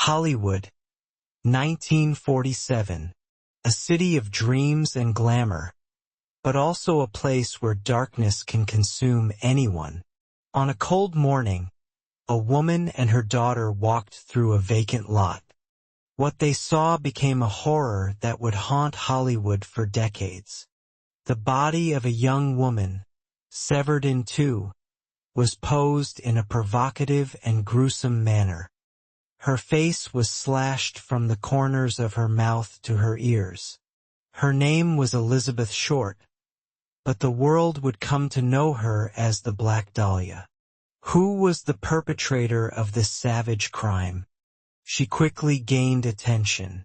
Hollywood, 1947. A city of dreams and glamour, but also a place where darkness can consume anyone. On a cold morning, a woman and her daughter walked through a vacant lot. What they saw became a horror that would haunt Hollywood for decades. The body of a young woman, severed in two, was posed in a provocative and gruesome manner. Her face was slashed from the corners of her mouth to her ears. Her name was Elizabeth Short, but the world would come to know her as the Black Dahlia. Who was the perpetrator of this savage crime? She quickly gained attention.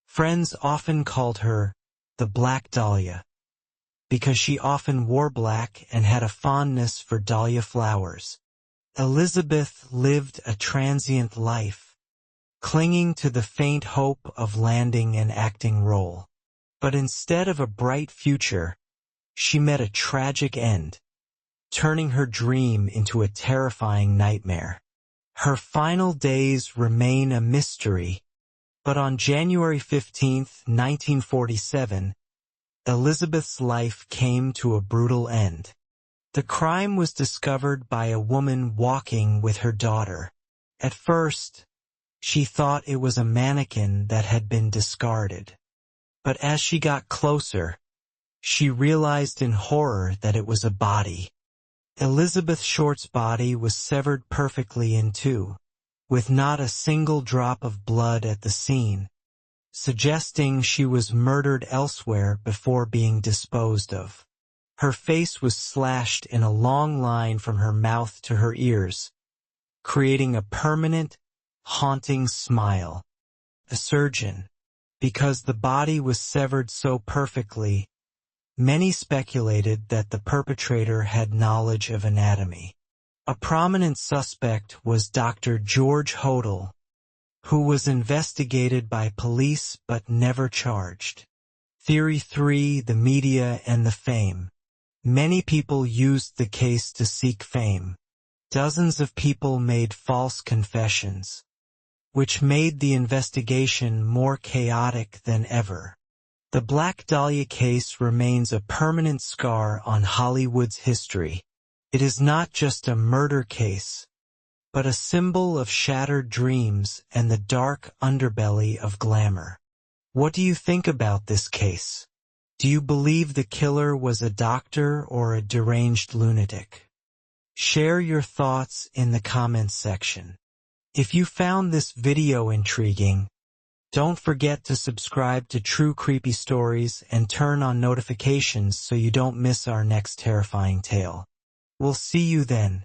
Friends often called her the Black Dahlia, because she often wore black and had a fondness for dahlia flowers. Elizabeth lived a transient life, clinging to the faint hope of landing an acting role. But instead of a bright future, she met a tragic end, turning her dream into a terrifying nightmare. Her final days remain a mystery, but on January 15, 1947, Elizabeth's life came to a brutal end. The crime was discovered by a woman walking with her daughter. At first, she thought it was a mannequin that had been discarded. But as she got closer, she realized in horror that it was a body. Elizabeth Short's body was severed perfectly in two, with not a single drop of blood at the scene, suggesting she was murdered elsewhere before being disposed of. Her face was slashed in a long line from her mouth to her ears, creating a permanent, haunting smile. A surgeon, because the body was severed so perfectly, many speculated that the perpetrator had knowledge of anatomy. A prominent suspect was Dr. George Hodel, who was investigated by police but never charged. Theory 3: the media and the fame. Many people used the case to seek fame. Dozens of people made false confessions, which made the investigation more chaotic than ever. The Black Dahlia case remains a permanent scar on Hollywood's history. It is not just a murder case, but a symbol of shattered dreams and the dark underbelly of glamour. What do you think about this case? Do you believe the killer was a doctor or a deranged lunatic? Share your thoughts in the comments section. If you found this video intriguing, don't forget to subscribe to True Creepy Stories and turn on notifications so you don't miss our next terrifying tale. We'll see you then.